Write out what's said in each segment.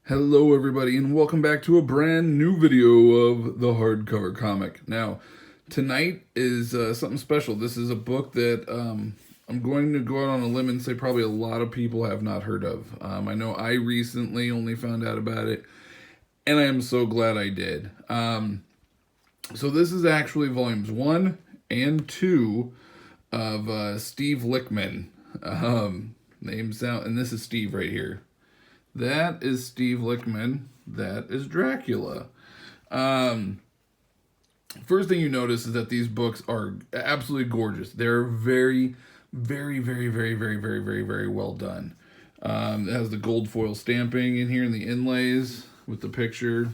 Hello everybody and welcome back to a brand new video of the hardcover comic. Now, tonight is something special. This is a book that I'm going to go out on a limb and say probably a lot of people have not heard of. I know I recently only found out about it, and I am so glad I did. So this is actually volumes 1 and 2 of Steve Lichman. Name sound, and this is Steve right here. That is Steve Lichman. That is Dracula. First thing you notice is that these books are absolutely gorgeous. They're very, very, very, very, very, very, very, very well done. It has the gold foil stamping in here and the inlays with the picture.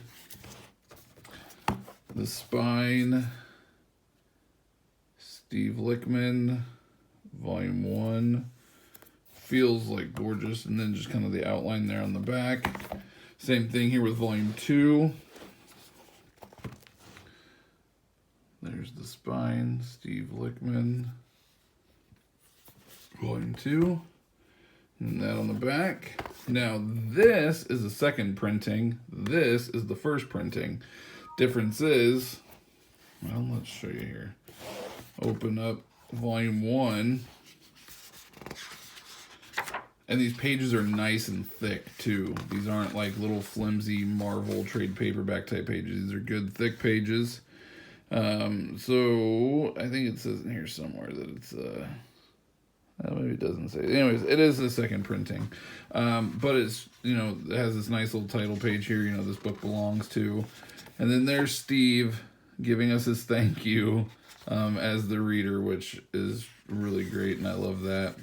The spine. Steve Lichman, Volume 1. Feels like gorgeous, and then just kind of the outline there on the back. Same thing here with Volume 2. There's the spine, Steve Lichman, Volume 2, and that on the back. Now this is the second printing. This is the first printing. Difference is, well, let's show you here. Open up Volume 1. And these pages are nice and thick, too. These aren't like little flimsy Marvel trade paperback type pages. These are good, thick pages. So, I think it says in here somewhere that it's, maybe it doesn't say. Anyways, it is the second printing. But it's, it has this nice little title page here, this book belongs to. And then there's Steve giving us his thank you as the reader, which is really great, and I love that.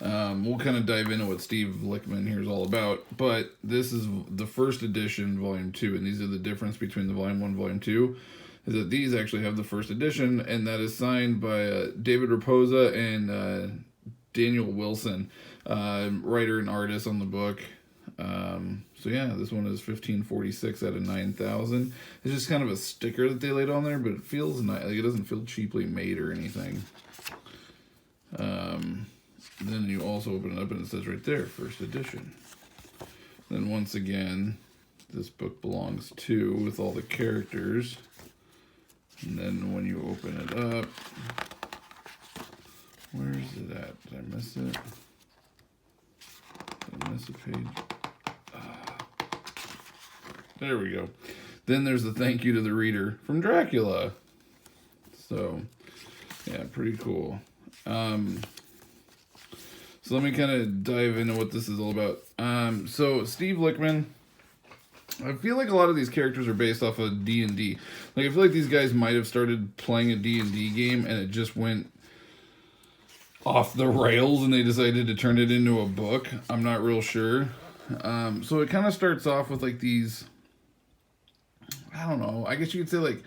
We'll kind of dive into what Steve Lichman here is all about, but this is the first edition, Volume 2, and these are the difference between the Volume 1 and Volume 2, is that these actually have the first edition, and that is signed by David Rapoza and Daniel Wilson, writer and artist on the book. So yeah, this one is 1546 out of 9,000. It's just kind of a sticker that they laid on there, but it feels nice. Like, it doesn't feel cheaply made or anything. Then you also open it up and it says right there, first edition. Then once again, this book belongs to with all the characters. And then when you open it up, where is it at? Did I miss it? Did I miss a page? There we go. Then there's the thank you to the reader from Dracula. So, yeah, pretty cool. So let me kind of dive into what this is all about. So Steve Lichman, I feel like a lot of these characters are based off of D&D. Like, I feel like these guys might have started playing a D&D game and it just went off the rails and they decided to turn it into a book. I'm not real sure. So it kind of starts off with like these, I don't know, I guess you could say like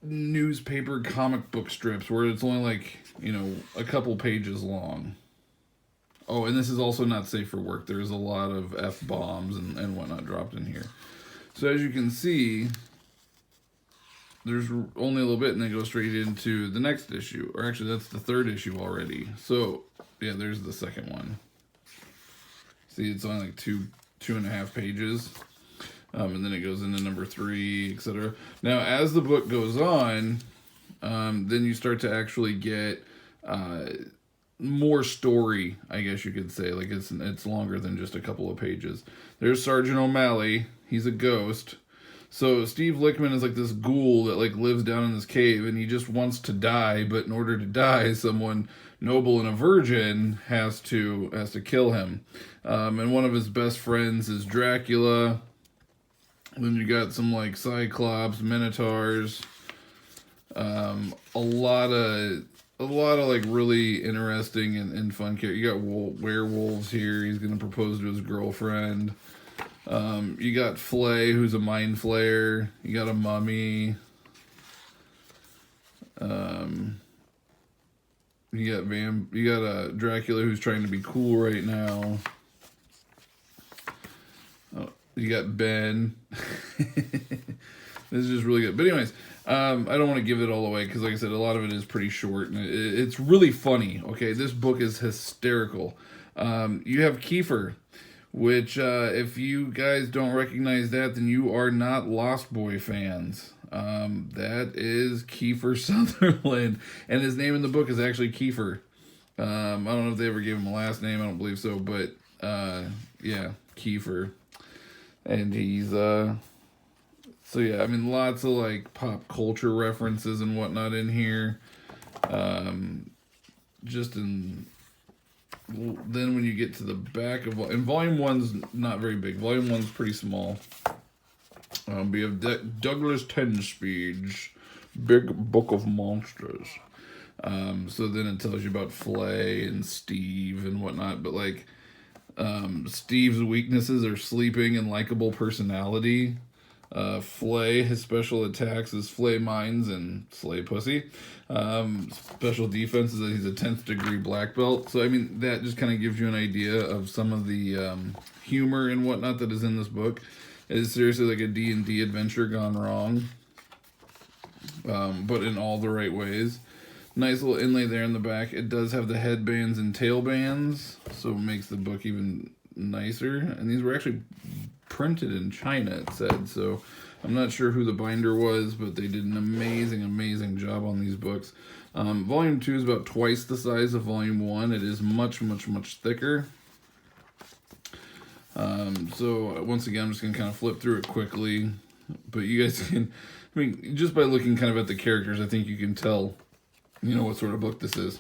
newspaper comic book strips where it's only like, a couple pages long. Oh, and this is also not safe for work. There's a lot of F-bombs and whatnot dropped in here. So as you can see, there's only a little bit, and then go straight into the next issue. Or actually, that's the third issue already. So, yeah, there's the second one. See, it's only like two and a half pages. And then it goes into number 3, etc. Now, as the book goes on, then you start to actually get more story, I guess you could say. Like, it's longer than just a couple of pages. There's Sergeant O'Malley. He's a ghost. So Steve Lichman is like this ghoul that like lives down in this cave, and he just wants to die, but in order to die, someone noble and a virgin has to kill him. And one of his best friends is Dracula. Then you got some like Cyclops, Minotaurs, a lot of like really interesting and fun characters. You got werewolves here. He's gonna propose to his girlfriend. You got Flay, who's a mind flayer. You got a mummy. You got a Dracula who's trying to be cool right now. You got Ben. This is just really good. But anyways, I don't want to give it all away because, like I said, a lot of it is pretty short. And it's really funny, okay? This book is hysterical. You have Kiefer, which if you guys don't recognize that, then you are not Lost Boy fans. That is Kiefer Sutherland, and his name in the book is actually Kiefer. I don't know if they ever gave him a last name. I don't believe so, but yeah, Kiefer. And he's so yeah, I mean, lots of like pop culture references and whatnot in here. Just in then when you get to the back of, and volume one's not very big. Volume one's pretty small. We have Douglas Tenspeed's Big Book of Monsters. So then it tells you about Flay and Steve and whatnot, but like Steve's weaknesses are sleeping and likable personality. Flay, his special attacks is Flay Mines and Slay Pussy. Special defense is that he's a 10th degree black belt. So I mean, that just kind of gives you an idea of some of the humor and whatnot that is in this book. It is seriously like a D&D adventure gone wrong, but in all the right ways. Nice little inlay there in the back. It does have the headbands and tailbands, so it makes the book even nicer. And these were actually printed in China, it said. So I'm not sure who the binder was, but they did an amazing, amazing job on these books. Volume 2 is about twice the size of Volume 1. It is much, much, much thicker. So once again, I'm just going to kind of flip through it quickly. But you guys can, I mean, just by looking kind of at the characters, I think you can tell, you know, what sort of book this is.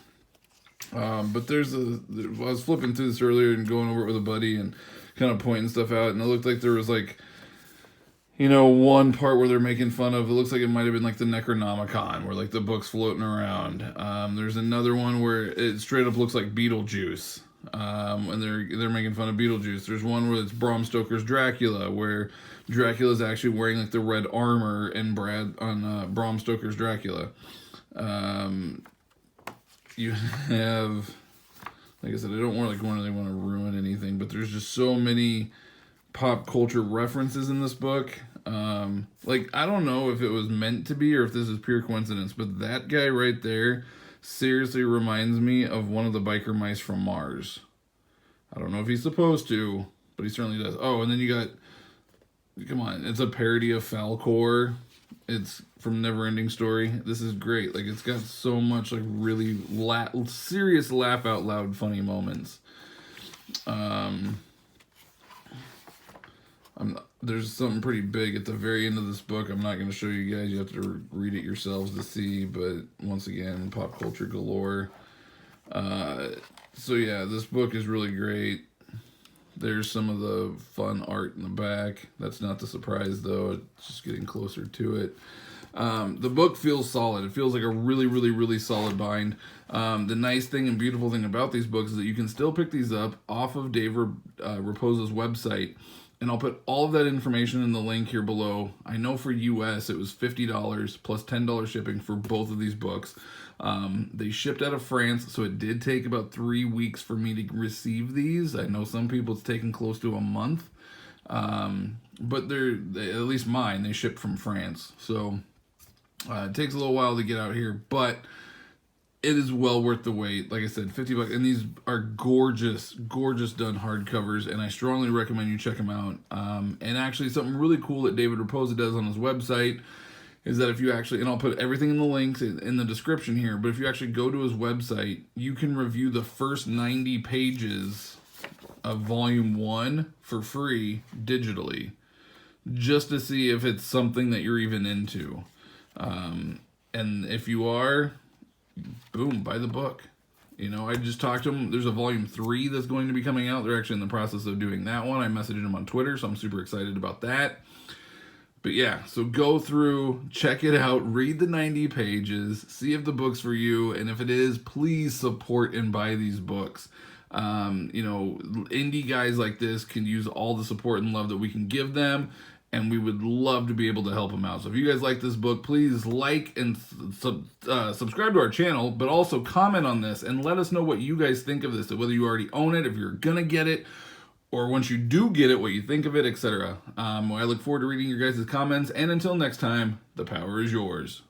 But I was flipping through this earlier and going over it with a buddy and kind of pointing stuff out, and it looked like there was like, you know, one part where they're making fun of, it looks like it might have been like the Necronomicon, where like the book's floating around. There's another one where it straight up looks like Beetlejuice, and they're making fun of Beetlejuice. There's one where it's Bram Stoker's Dracula, where Dracula's actually wearing like the red armor in Bram Stoker's Dracula. You have, like I said, I don't really want to ruin anything, but there's just so many pop culture references in this book. Like, I don't know if it was meant to be or if this is pure coincidence, but that guy right there seriously reminds me of one of the biker mice from Mars. I don't know if he's supposed to, but he certainly does. Oh, and then you got, come on, it's a parody of Falcor. It's from Neverending Story. This is great. Like, it's got so much like really serious laugh out loud funny moments. There's something pretty big at the very end of this book. I'm not going to show you guys. You have to read it yourselves to see. But once again, pop culture galore. So yeah, this book is really great. There's some of the fun art in the back. That's not the surprise, though. It's just getting closer to it. The book feels solid. It feels like a really, really, really solid bind. The nice thing and beautiful thing about these books is that you can still pick these up off of Dave Rapoza's website. And I'll put all of that information in the link here below. I know for US it was $50 plus $10 shipping for both of these books. They shipped out of France, so it did take about 3 weeks for me to receive these. I know some people it's taken close to a month. But at least mine, they shipped from France. So it takes a little while to get out here, but it is well worth the wait. Like I said, $50, and these are gorgeous, gorgeous done hardcovers, and I strongly recommend you check them out. And actually, something really cool that David Rapoza does on his website is that if you actually, and I'll put everything in the links in the description here, but if you actually go to his website, you can review the first 90 pages of Volume 1 for free digitally, just to see if it's something that you're even into. And if you are, boom, buy the book. You know, I just talked to him. There's a Volume 3 that's going to be coming out. They're actually in the process of doing that one. I messaged him on Twitter, so I'm super excited about that. But yeah, so go through, check it out, read the 90 pages, see if the book's for you, and if it is, please support and buy these books. You know, indie guys like this can use all the support and love that we can give them, and we would love to be able to help them out. So if you guys like this book, please like and subscribe to our channel, but also comment on this and let us know what you guys think of this, whether you already own it, if you're gonna get it, or once you do get it, what you think of it, etc. I look forward to reading your guys' comments, and until next time, the power is yours.